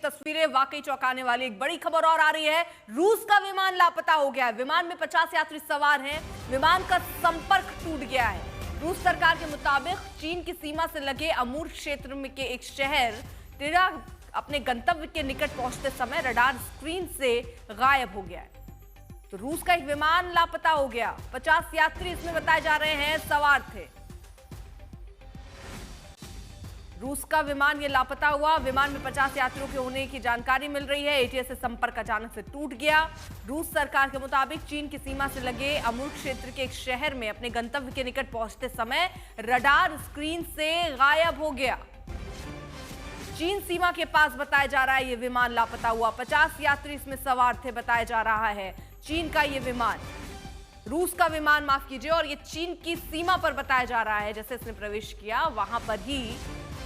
तस्वीरें वाकई चौंकाने वाली। एक बड़ी खबर और आ रही है, रूस का विमान लापता हो गया है। विमान में 50 यात्री सवार हैं। विमान का संपर्क टूट गया है। रूस सरकार के मुताबिक चीन की सीमा से लगे अमूर क्षेत्र में के एक शहर टिरा अपने गंतव्य के निकट पहुंचते समय रडार स्क्रीन से गायब हो गया है। तो रूस का एक विमान लापता हो गया। 50 यात्री इसमें बताए जा रहे हैं सवार थे। रूस का विमान ये लापता हुआ। विमान में 50 यात्रियों के होने की जानकारी मिल रही है। एटीएस से संपर्क अचानक से टूट गया। रूस सरकार के मुताबिक चीन की सीमा से लगे अमूर क्षेत्र के एक शहर में अपने गंतव्य के निकट पहुंचते समय रडार स्क्रीन से गायब हो गया। चीन सीमा के पास बताया जा रहा है ये विमान लापता हुआ। 50 यात्री इसमें सवार थे बताया जा रहा है। चीन का ये विमान, रूस का विमान माफ कीजिए, और ये चीन की सीमा पर बताया जा रहा है। जैसे इसने प्रवेश किया वहां पर ही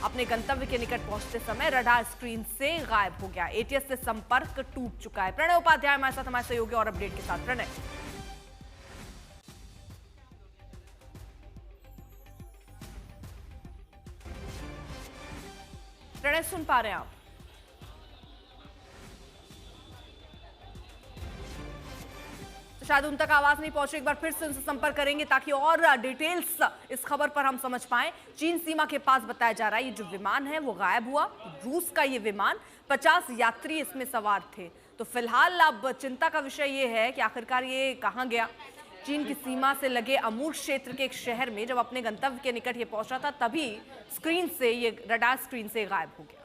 अपने गंतव्य के निकट पहुंचते समय रडार स्क्रीन से गायब हो गया। एटीएस से संपर्क टूट चुका है। प्रणय उपाध्याय हमारे साथ, हमारे सहयोगी और अपडेट के साथ। प्रणय सुन पा रहे हैं आप? तो शायद उन तक आवाज नहीं पहुंची। एक बार फिर से उनसे संपर्क करेंगे ताकि और डिटेल्स इस खबर पर हम समझ पाएं। चीन सीमा के पास बताया जा रहा है ये जो विमान है वो गायब हुआ। रूस का ये विमान, 50 यात्री इसमें सवार थे। तो फिलहाल अब चिंता का विषय ये है कि आखिरकार ये कहां गया। चीन की सीमा से लगे अमूर क्षेत्र के एक शहर में जब अपने गंतव्य के निकट ये पहुंचा था तभी स्क्रीन से, ये रडार स्क्रीन से गायब हो गया।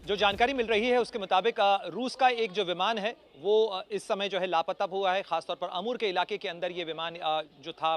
जो जानकारी मिल रही है उसके मुताबिक रूस का एक जो विमान है वो इस समय जो है लापता हुआ है। खासतौर पर अमूर के इलाके के अंदर ये विमान जो था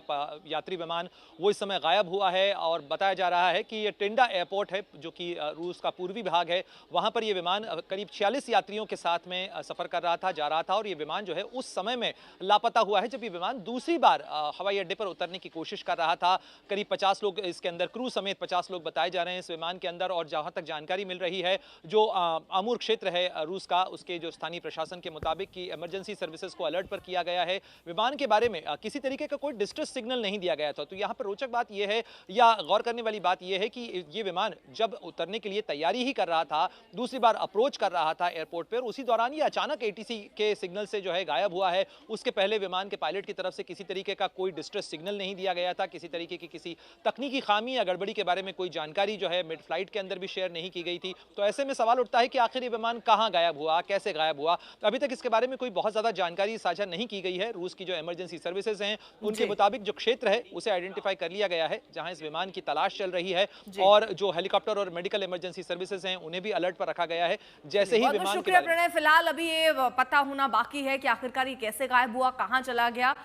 यात्री विमान वो इस समय गायब हुआ है। और बताया जा रहा है कि ये टिंडा एयरपोर्ट है जो कि रूस का पूर्वी भाग है, वहाँ पर ये विमान करीब 46 यात्रियों के साथ में सफ़र कर रहा था, जा रहा था। और ये विमान जो है उस समय में लापता हुआ है जब ये विमान दूसरी बार हवाई अड्डे पर उतरने की कोशिश कर रहा था। करीब 50 लोग इसके अंदर, क्रू समेत 50 लोग बताए जा रहे हैं इस विमान के अंदर। और जहाँ तक जानकारी मिल रही है, जो अमूर क्षेत्र है रूस का, उसके जो स्थानीय प्रशासन के मुताबिक कि इमरजेंसी सर्विसेज को अलर्ट पर किया गया है। विमान के बारे में किसी तरीके का कोई डिस्ट्रेस सिग्नल नहीं दिया गया था। तो यहाँ पर रोचक बात यह है या गौर करने वाली बात यह है कि ये विमान जब उतरने के लिए तैयारी ही कर रहा था, दूसरी बार अप्रोच कर रहा था एयरपोर्ट पर, उसी दौरान ये अचानक एटीसी के सिग्नल से जो है गायब हुआ है। उसके पहले विमान के पायलट की तरफ से किसी तरीके का कोई डिस्ट्रेस सिग्नल नहीं दिया गया था। किसी तरीके की किसी तकनीकी खामी या गड़बड़ी के बारे में कोई जानकारी जो है मिड फ्लाइट के अंदर भी शेयर नहीं की गई थी। तो ऐसे में सवाल उठता है कि आखिर ये विमान कहां गायब हुआ, कैसे गायब हुआ। तो अभी तक इसके बारे में कोई बहुत ज्यादा जानकारी साझा नहीं की गई है। रूस की जो इमरजेंसी सर्विसेज हैं उनके मुताबिक जो क्षेत्र है उसे आइडेंटिफाई कर लिया गया है जहां इस विमान की तलाश चल रही है। और जो हेलीकॉप्टर और मेडिकल इमरजेंसी सर्विसेज हैं उन्हें भी अलर्ट पर रखा गया है। जैसे ही विमान, शुक्रिया प्रणय। फिलहाल अभी ये पता होना बाकी है कि आखिरकार ये कैसे गायब हुआ, कहां चला गया।